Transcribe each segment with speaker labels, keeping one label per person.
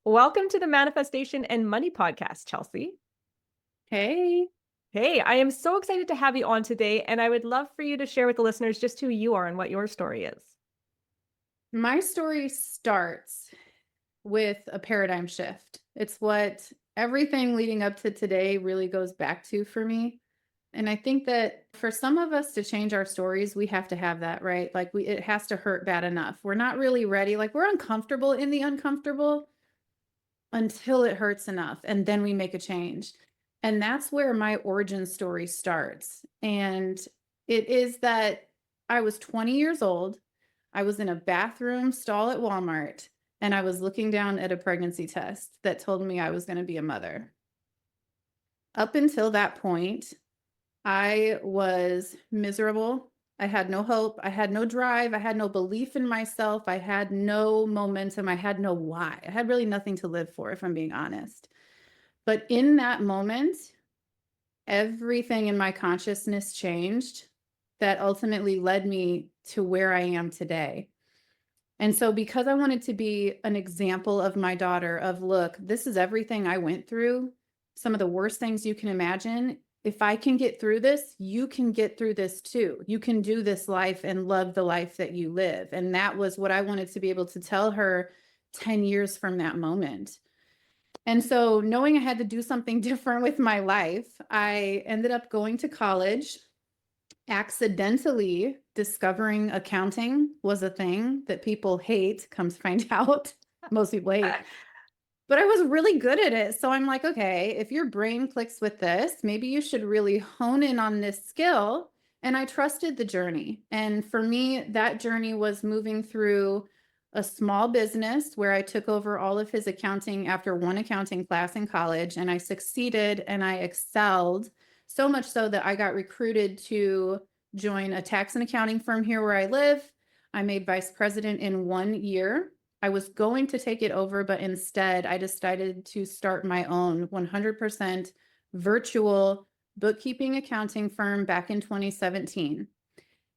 Speaker 1: Welcome to the Manifestation and Money Podcast, Chelsea.
Speaker 2: Hey,
Speaker 1: Hey, I am so excited to have you on today, and I would love for you to share with the listeners just who you are and what your story is.
Speaker 2: my story starts with a paradigm shift. It's what everything leading up to today really goes back to for me. And I think that for some of us to change our stories, we have to have that, right? Like it has to hurt bad enough. We're not really ready. Like we're uncomfortable in the uncomfortable until it hurts enough. And then we make a change. And that's where my origin story starts. And it is that I was 20 years old. I was in a bathroom stall at Walmart and I was looking down at a pregnancy test that told me I was going to be a mother. Up until that point, I was miserable. I had no hope. I had no drive. I had no belief in myself. I had no momentum. I had no why. I had really nothing to live for, if I'm being honest. But in that moment, everything in my consciousness changed that ultimately led me to where I am today. And so, because I wanted to be an example of my daughter, of look, this is everything I went through, some of the worst things you can imagine. If I can get through this, you can get through this too. You can do this life and love the life that you live. And that was what I wanted to be able to tell her 10 years from that moment. And so, knowing I had to do something different with my life, I ended up going to college, accidentally discovering accounting was a thing that people hate, comes find out. Most people hate. But I was really good at it. So I'm like, okay, if your brain clicks with this, maybe you should really hone in on this skill. And I trusted the journey. And for me, that journey was moving through a small business where I took over all of his accounting after one accounting class in college. And I succeeded and I excelled so much so that I got recruited to join a tax and accounting firm here where I live. I made vice president in 1 year. I was going to take it over, but instead I decided to start my own 100% virtual bookkeeping accounting firm back in 2017.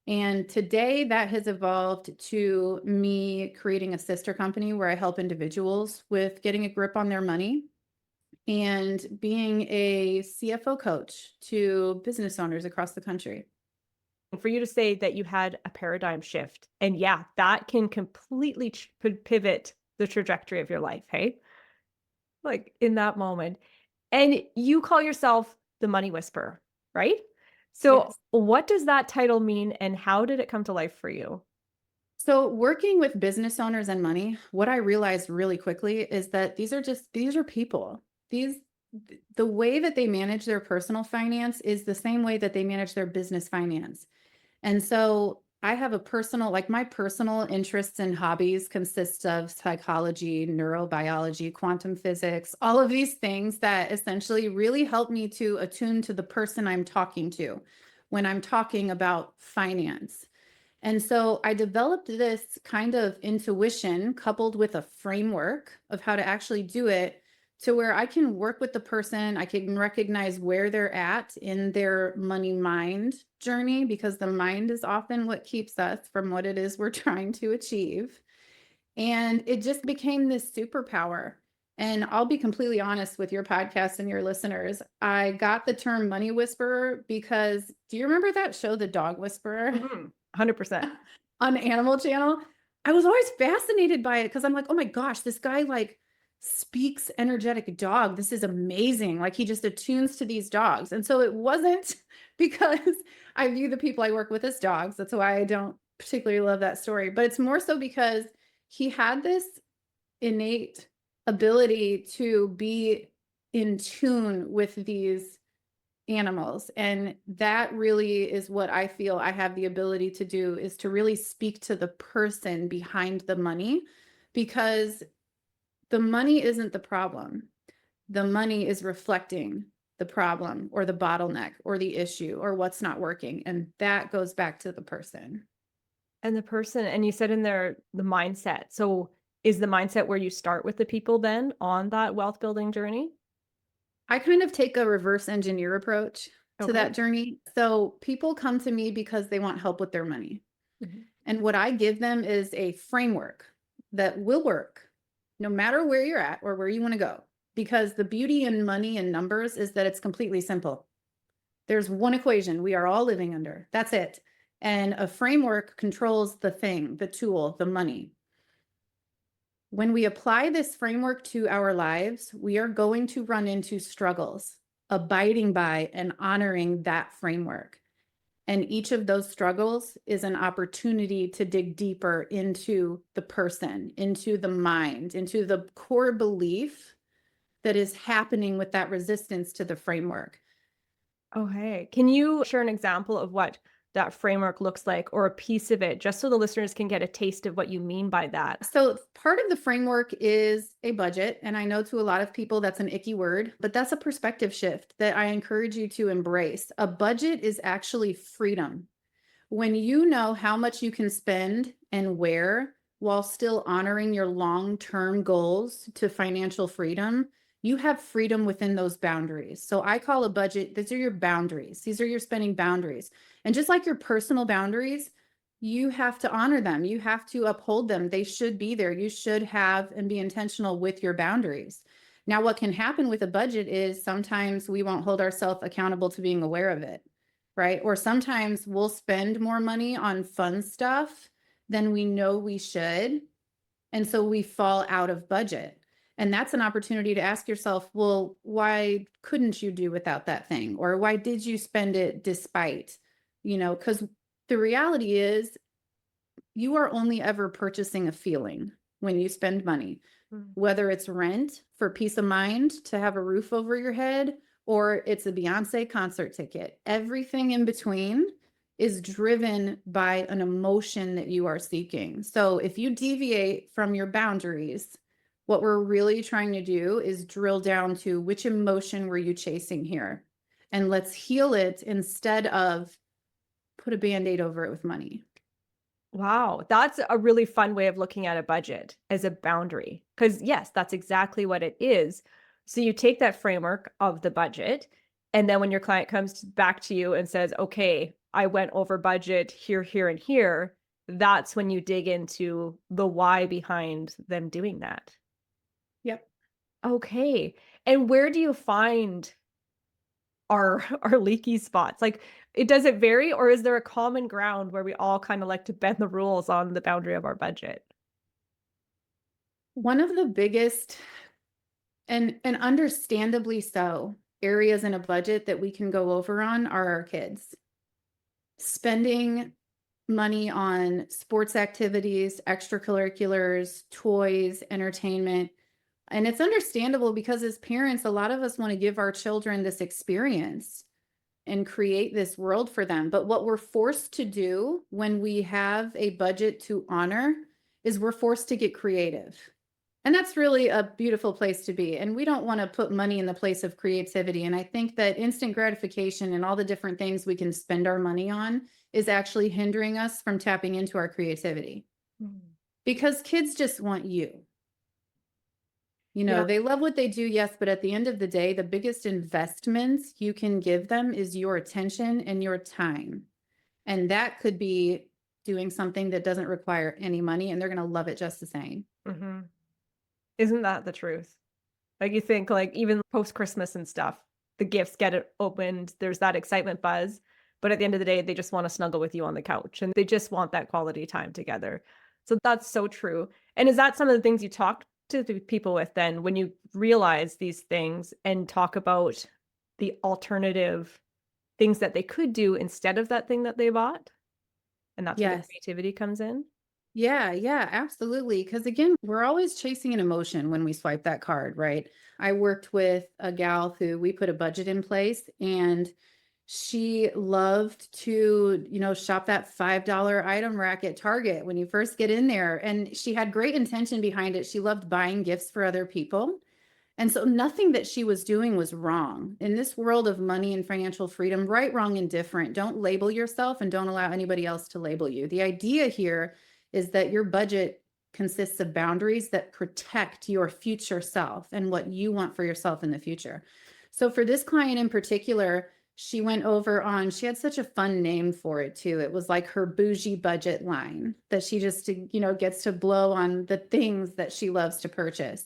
Speaker 2: And today that has evolved to me creating a sister company where I help individuals with getting a grip on their money and being a CFO coach to business owners across the country.
Speaker 1: For you to say that you had a paradigm shift, and yeah, that can completely pivot the trajectory of your life, hey? Like in that moment. And you call yourself the money whisperer, right? So,
Speaker 2: Yes.
Speaker 1: what does that title mean and how did it come to life for you?
Speaker 2: So working with business owners and money, what I realized really quickly is that these are people. The way that they manage their personal finance is the same way that they manage their business finance. And so I have my personal interests and hobbies consist of psychology, neurobiology, quantum physics, all of these things that essentially really help me to attune to the person I'm talking to when I'm talking about finance. And so I developed this kind of intuition coupled with a framework of how to actually do it to where I can work with the person. I can recognize where they're at in their money mind journey, because the mind is often what keeps us from what it is we're trying to achieve. And it just became this superpower. And I'll be completely honest with your podcast and your listeners. I got the term money whisperer because do you remember that show, The Dog Whisperer?
Speaker 1: 100%.
Speaker 2: On Animal Channel. I was always fascinated by it because I'm like, oh my gosh, this guy like speaks energetic dog. This is amazing. Like he just attunes to these dogs. And so it wasn't because I view the people I work with as dogs. That's why I don't particularly love that story. But it's more so because he had this innate ability to be in tune with these animals. And that really is what I feel I have the ability to do, is to really speak to the person behind the money, because the money isn't the problem. The money is reflecting the problem or the bottleneck or the issue or what's not working. And that goes back to the person.
Speaker 1: And the person, and you said in there the mindset. So, is the mindset where you start with the people then on that wealth building journey?
Speaker 2: I kind of take a reverse engineer approach to
Speaker 1: Okay.
Speaker 2: that journey. So people come to me because they want help with their money.
Speaker 1: Mhm.
Speaker 2: And what I give them is a framework that will work no matter where you're at or where you want to go. Because the beauty in money and numbers is that it's completely simple. There's one equation we are all living under. That's it. And a framework controls the thing, the tool, the money. When we apply this framework to our lives, we are going to run into struggles, abiding by and honoring that framework. And each of those struggles is an opportunity to dig deeper into the person, into the mind, into the core belief that is happening with that resistance to the framework.
Speaker 1: Okay. Can you share an example of what that framework looks like or a piece of it, just so the listeners can get a taste of what you mean by that?
Speaker 2: So, part of the framework is a budget. And I know to a lot of people that's an icky word, but that's a perspective shift that I encourage you to embrace. A budget is actually freedom. When you know how much you can spend and where while still honoring your long-term goals to financial freedom, you have freedom within those boundaries. So I call a budget, these are your boundaries. These are your spending boundaries. And just like your personal boundaries, you have to honor them. You have to uphold them. They should be there. You should have and be intentional with your boundaries. Now, what can happen with a budget is sometimes we won't hold ourselves accountable to being aware of it, right? Or sometimes we'll spend more money on fun stuff than we know we should. And so we fall out of budget. And that's an opportunity to ask yourself, well, why couldn't you do without that thing? Or why did you spend it despite? Because the reality is you are only ever purchasing a feeling when you spend money,
Speaker 1: Mm.
Speaker 2: whether it's rent for peace of mind to have a roof over your head, or it's a Beyonce concert ticket. Everything in between is driven by an emotion that you are seeking. So if you deviate from your boundaries, what we're really trying to do is drill down to which emotion were you chasing here? And let's heal it instead of put a band-aid over it with money.
Speaker 1: Wow, that's a really fun way of looking at a budget as a boundary. Because, yes, that's exactly what it is. So you take that framework of the budget, and then when your client comes back to you and says, okay, I went over budget here, here, and here, that's when you dig into the why behind them doing that.
Speaker 2: Yep.
Speaker 1: Okay. And where do you find our leaky spots? Like, does it vary, or is there a common ground where we all kinda like to bend the rules on the boundary of our budget?
Speaker 2: One of the biggest and understandably so areas in a budget that we can go over on are our kids. Spending money on sports activities, extracurriculars, toys, entertainment. And it's understandable because as parents, a lot of us want to give our children this experience and create this world for them. But what we're forced to do when we have a budget to honor is we're forced to get creative. And that's really a beautiful place to be. And we don't want to put money in the place of creativity. And I think that instant gratification and all the different things we can spend our money on is actually hindering us from tapping into our creativity
Speaker 1: Mm.
Speaker 2: because kids just want you.
Speaker 1: Yeah.
Speaker 2: They love what they do, yes, but at the end of the day, the biggest investments you can give them is your attention and your time. And that could be doing something that doesn't require any money, and they're going to love it just the same.
Speaker 1: Mhm. Isn't that the truth? Like, you think, like, even post-Christmas and stuff, the gifts get it opened, there's that excitement buzz, but at the end of the day, they just wanna snuggle with you on the couch, and they just want that quality time together. So that's so true. And is that some of the things you talk to the people with then when you realize these things and talk about the alternative things that they could do instead of that thing that they bought? And that's where the
Speaker 2: Yes.
Speaker 1: creativity comes in?
Speaker 2: Yeah, yeah, absolutely. Because again, we're always chasing an emotion when we swipe that card, right? I worked with a gal who we put a budget in place and she loved to, shop that $5 item rack at Target when you first get in there. And she had great intention behind it. She loved buying gifts for other people. And so nothing that she was doing was wrong. In this world of money and financial freedom, right, wrong, and different, don't label yourself and don't allow anybody else to label you. The idea here is that your budget consists of boundaries that protect your future self and what you want for yourself in the future. So for this client in particular, she went over on she had such a fun name for it too. It was like her bougie budget line that she just, gets to blow on the things that she loves to purchase.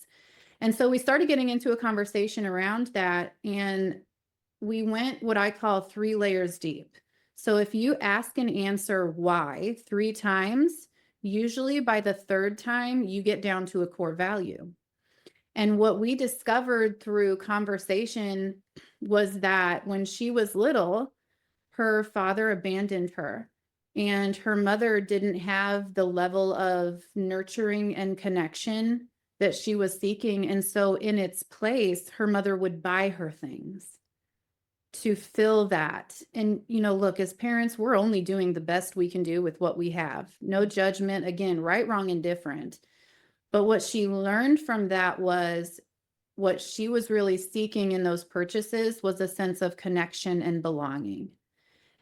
Speaker 2: And so we started getting into a conversation around that, and we went what I call 3 layers deep. So if you ask and answer why 3 times, usually by the 3rd time, you get down to a core value. And what we discovered through conversation was that when she was little, her father abandoned her, and her mother didn't have the level of nurturing and connection that she was seeking. And so, in its place, her mother would buy her things to fill that. And, look, as parents, we're only doing the best we can do with what we have. No judgment, again, right, wrong, and different. But what she learned from that was what she was really seeking in those purchases was a sense of connection and belonging.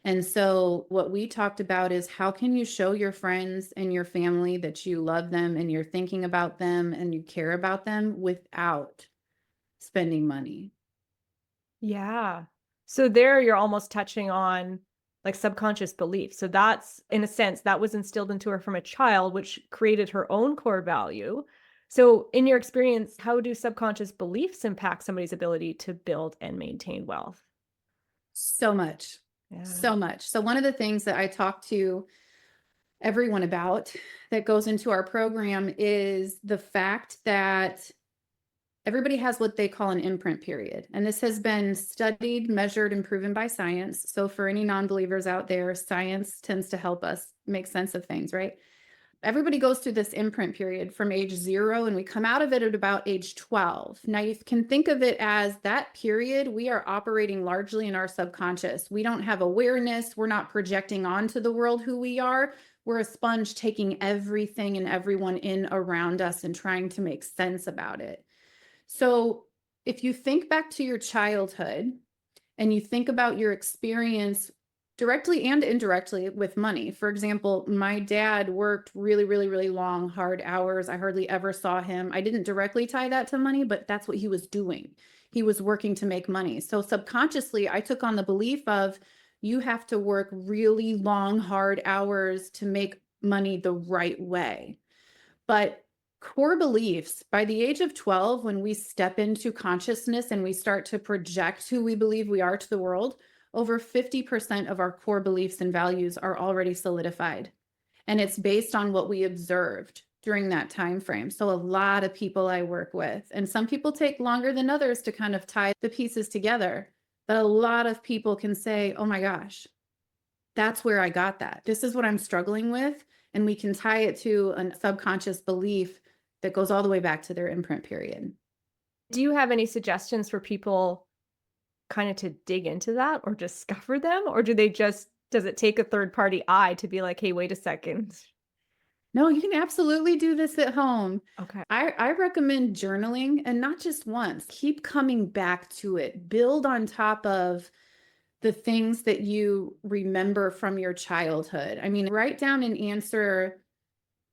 Speaker 2: And so, what we talked about is how can you show your friends and your family that you love them and you're thinking about them and you care about them without spending money?
Speaker 1: Yeah. So there you're almost touching on like subconscious beliefs. So that's in a sense that was instilled into her from a child, which created her own core value. So in your experience, how do subconscious beliefs impact somebody's ability to build and maintain wealth?
Speaker 2: So much,
Speaker 1: Yeah.
Speaker 2: so much. So, one of the things that I talk to everyone about that goes into our program is the fact that everybody has what they call an imprint period. And this has been studied, measured, and proven by science. So, for any non believers out there, science tends to help us make sense of things, right? Everybody goes through this imprint period from age 0, and we come out of it at about age 12. Now, you can think of it as that period, we are operating largely in our subconscious. We don't have awareness. We're not projecting onto the world who we are. We're a sponge taking everything and everyone in around us and trying to make sense about it. So, if you think back to your childhood and you think about your experience directly and indirectly with money. For example, my dad worked really, really, really long, hard hours. I hardly ever saw him. I didn't directly tie that to money, but that's what he was doing. He was working to make money. So subconsciously, I took on the belief of you have to work really long, hard hours to make money the right way. But core beliefs, by the age of 12, when we step into consciousness and we start to project who we believe we are to the world, over 50% of our core beliefs and values are already solidified. And it's based on what we observed during that time frame. So a lot of people I work with, and some people take longer than others to kind of tie the pieces together. But a lot of people can say, oh my gosh, that's where I got that. This is what I'm struggling with. And we can tie it to a subconscious belief that goes all the way back to their imprint period.
Speaker 1: Do you have any suggestions for people kind of to dig into that or discover them? Or do they just, does it take a third party eye to be like, hey, wait a second?
Speaker 2: No, you can absolutely do this at home.
Speaker 1: Okay.
Speaker 2: I recommend journaling, and not just once. Keep coming back to it. Build on top of the things that you remember from your childhood. I mean, write down and answer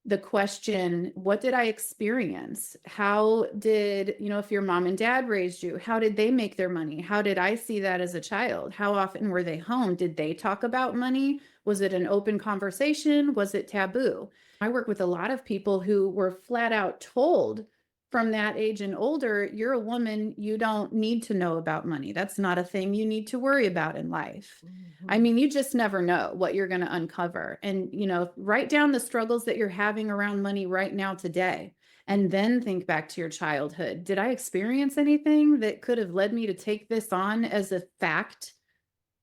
Speaker 2: the question, what did I experience? How did, if your mom and dad raised you, how did they make their money? How did I see that as a child? How often were they home? Did they talk about money? Was it an open conversation? Was it taboo? I work with a lot of people who were flat out told from that age and older, you're a woman, you don't need to know about money. That's not a thing you need to worry about in life. I
Speaker 1: Mhm.
Speaker 2: mean, you just never know what you're going to uncover. And, write down the struggles that you're having around money right now today. And then think back to your childhood. Did I experience anything that could have led me to take this on as a fact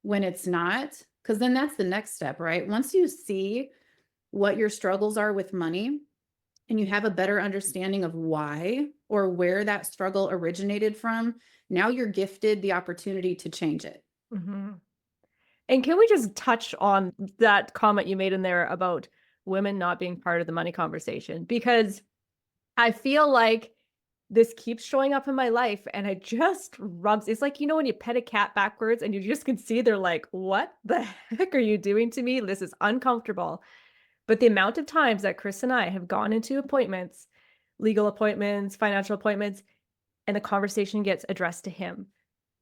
Speaker 2: when it's not? Because then that's the next step, right? Once you see what your struggles are with money and you have a better understanding of why or where that struggle originated from, now you're gifted the opportunity to change it.
Speaker 1: Mhm. And can we just touch on that comment you made in there about women not being part of the money conversation? Because I feel like this keeps showing up in my life and it just rubs it's like, when you pet a cat backwards and you just can see they're like, "What the heck are you doing to me? This is uncomfortable." But the amount of times that Chris and I have gone into appointments, legal appointments, financial appointments, and the conversation gets addressed to him,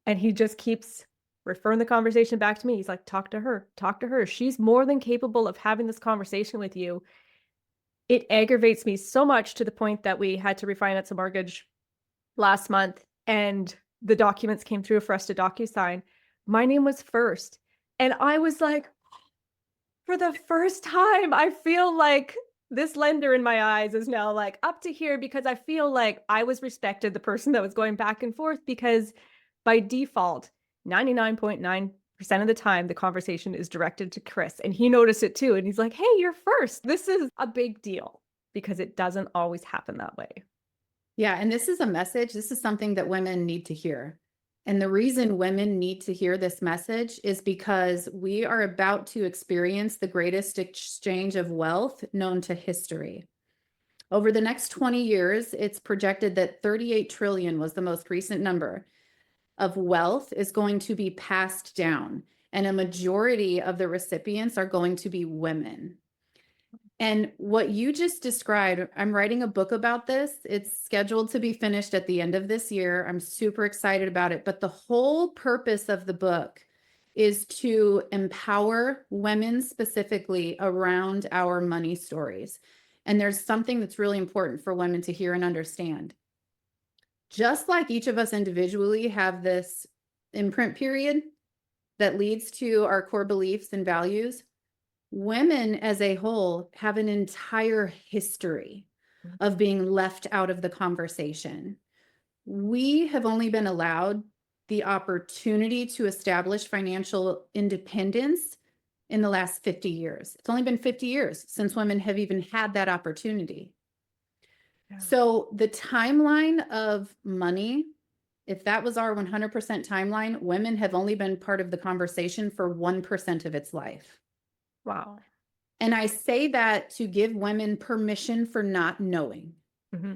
Speaker 1: and he just keeps referring the conversation back to me. He's like, talk to her, talk to her. She's more than capable of having this conversation with you. It aggravates me so much to the point that we had to refinance a mortgage last month and the documents came through for us to DocuSign. My name was first. And I was like, for the first time, I feel like this lender in my eyes is now like up to here because I feel like I was respected, the person that was going back and forth, because by default, 99.9% of the time, the conversation is directed to Chris. And he noticed it too. And he's like, hey, you're first. This is a big deal because it doesn't always happen that way.
Speaker 2: Yeah, and this is a message. This is something that women need to hear. And the reason women need to hear this message is because we are about to experience the greatest exchange of wealth known to history. Over the next 20 years, it's projected that 38 trillion was the most recent number of wealth is going to be passed down, and a majority of the recipients are going to be women. And what you just described, I'm writing a book about this. It's scheduled to be finished at the end of this year. I'm super excited about it. But the whole purpose of the book is to empower women specifically around our money stories. And there's something that's really important for women to hear and understand. Just like each of us individually have this imprint period that leads to our core beliefs and values, women as a whole have an entire history of being left out of the conversation. We have only been allowed the opportunity to establish financial independence in the last 50 years. It's only been 50 years since women have even had that opportunity.
Speaker 1: Yeah.
Speaker 2: So the timeline of money, if that was our 100% timeline, women have only been part of the conversation for 1% of its life.
Speaker 1: Wow.
Speaker 2: And I say that to give women permission for not knowing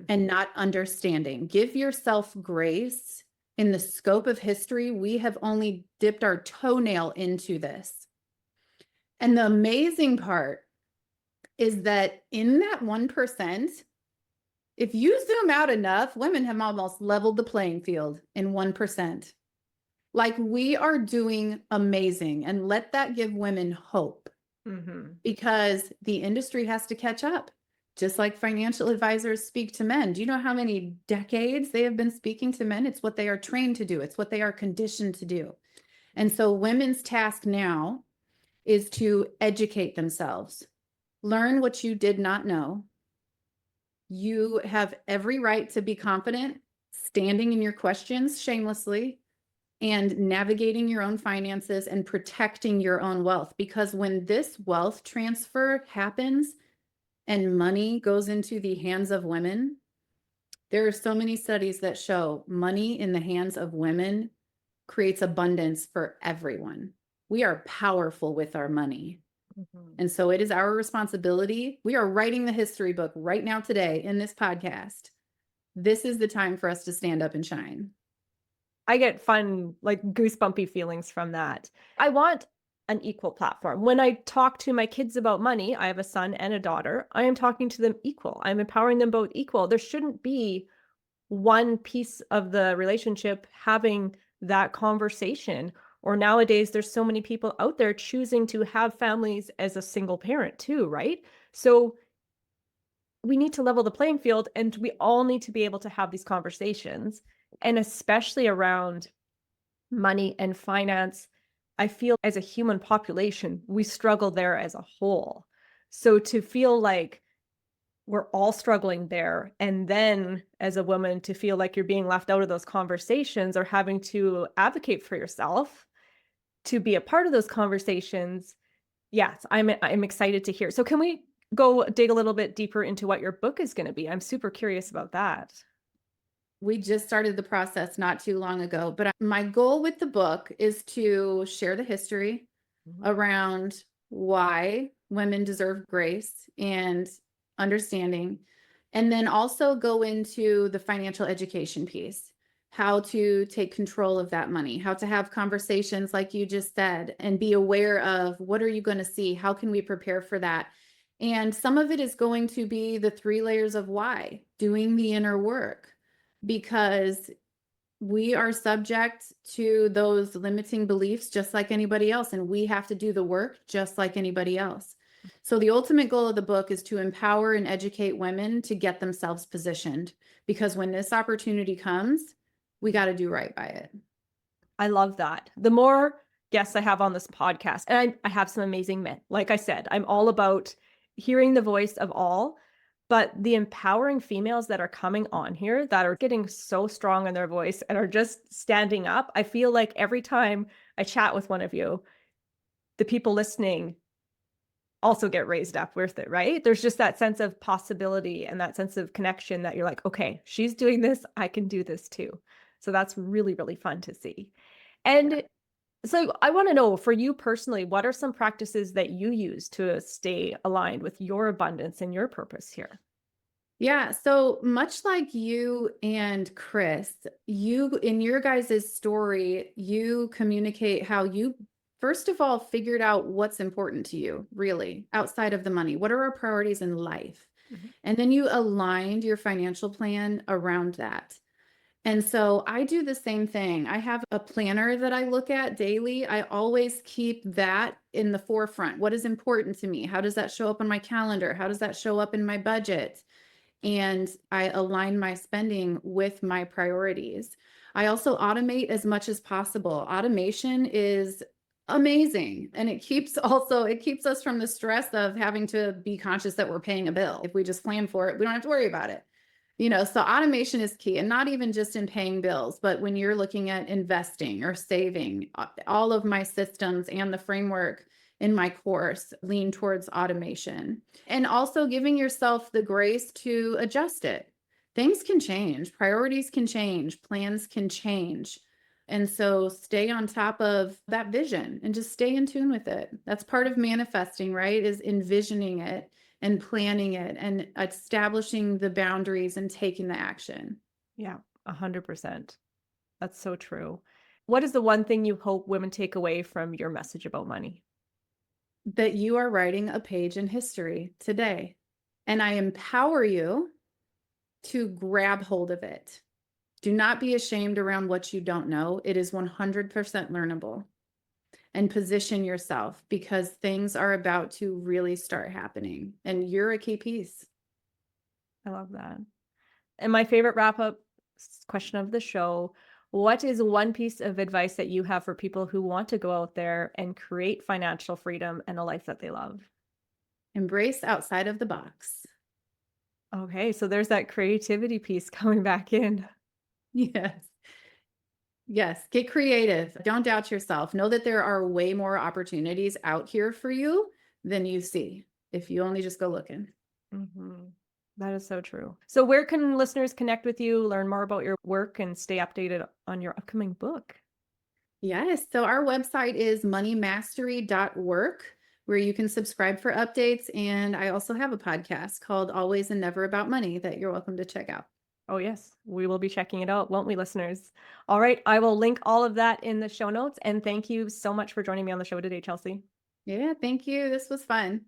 Speaker 2: and not understanding. Give yourself grace. In the scope of history, we have only dipped our toenail into this. And the amazing part is that in that 1%, if you zoom out enough, women have almost leveled the playing field in 1%. Like, we are doing amazing, and let that give women hope. Because the industry has to catch up. Just like financial advisors speak to men. Do you know how many decades they have been speaking to men? It's what they are trained to do. It's what they are conditioned to do. And so women's task now is to educate themselves, learn what you did not know. You have every right to be confident, standing in your questions shamelessly, and navigating your own finances and protecting your own wealth. Because when this wealth transfer happens and money goes into the hands of women, there are so many studies that show money in the hands of women creates abundance for everyone. We are powerful with our money. And so it is our responsibility. We are writing the history book right now today in this podcast. This is the time for us to stand up and shine.
Speaker 1: I get fun, like goosebumpy feelings from that. I want an equal platform. When I talk to my kids about money, I have a son and a daughter, I am talking to them equal. I'm empowering them both equal. There shouldn't be one piece of the relationship having that conversation. Or nowadays, there's so many people out there choosing to have families as a single parent too, right? So we need to level the playing field, and we all need to be able to have these conversations. And especially around money and finance, I feel as a human population, we struggle there as a whole. So to feel like we're all struggling there, and then as a woman to feel like you're being left out of those conversations or having to advocate for yourself to be a part of those conversations, yes, I'm excited to hear. So can we go dig a little bit deeper into what your book is going to be? I'm super curious about that.
Speaker 2: We just started the process not too long ago, but my goal with the book is to share the history around why women deserve grace and understanding, and then also go into the financial education piece, how to take control of that money, how to have conversations like you just said, and be aware of what are you going to see, how can we prepare for that. And some of it is going to be the 3 layers of why, doing the inner work, because We are subject to those limiting beliefs just like anybody else, and we have to do the work just like anybody else. So, the ultimate goal of the book is to empower and educate women to get themselves positioned because when this opportunity comes, we got to do right by it.
Speaker 1: I love that. The more guests I have on this podcast, and I have some amazing men. Like I said, I'm all about hearing the voice of all, but the empowering females that are coming on here that are getting so strong in their voice and are just standing up. I feel like every time I chat with one of you, the people listening also get raised up with it, right? There's just that sense of possibility and that sense of connection that you're like, okay, she's doing this, I can do this too. So that's really, really fun to see.
Speaker 2: Yeah.
Speaker 1: And so I want to know for you personally, what are some practices that you use to stay aligned with your abundance and your purpose here?
Speaker 2: Yeah, so much like you and Chris, you in your guys' story, you communicate how you first of all figured out what's important to you, really, outside of the money. What are our priorities in life?
Speaker 1: Mhm.
Speaker 2: And then you aligned your financial plan around that. And so I do the same thing. I have a planner that I look at daily. I always keep that in the forefront. What is important to me? How does that show up on my calendar? How does that show up in my budget? And I align my spending with my priorities. I also automate as much as possible. Automation is amazing and it keeps us from the stress of having to be conscious that we're paying a bill. If we just plan for it, we don't have to worry about it. So automation is key, and not even just in paying bills, but when you're looking at investing or saving, all of my systems and the framework in my course lean towards automation. And also giving yourself the grace to adjust it. Things can change, priorities can change, plans can change. And so stay on top of that vision and just stay in tune with it. That's part of manifesting, right? Is envisioning it and planning it and establishing the boundaries and taking the action.
Speaker 1: Yeah, 100%. That's so true. What is the one thing you hope women take away from your message about money?
Speaker 2: That you are writing a page in history today. And I empower you to grab hold of it. Do not be ashamed around what you don't know. It is 100% learnable. And position yourself because things are about to really start happening. And you're a key piece.
Speaker 1: I love that. And my favorite wrap up question of the show, what is one piece of advice that you have for people who want to go out there and create financial freedom and a life that they love?
Speaker 2: Embrace outside of the box.
Speaker 1: Okay, so there's that creativity piece coming back in.
Speaker 2: Yes. Yes. Get creative. Don't doubt yourself. Know that there are way more opportunities out here for you than you see if you only just go looking.
Speaker 1: Mhm. That is so true. So where can listeners connect with you, learn more about your work, and stay updated on your upcoming book?
Speaker 2: Yes. So our website is moneymastery.work, where you can subscribe for updates. And I also have a podcast called Always and Never About Money that you're welcome to check out.
Speaker 1: Oh, yes. We will be checking it out, won't we, listeners? All right. I will link all of that in the show notes. And thank you so much for joining me on the show today, Chelsea.
Speaker 2: Yeah. Thank you. This was fun.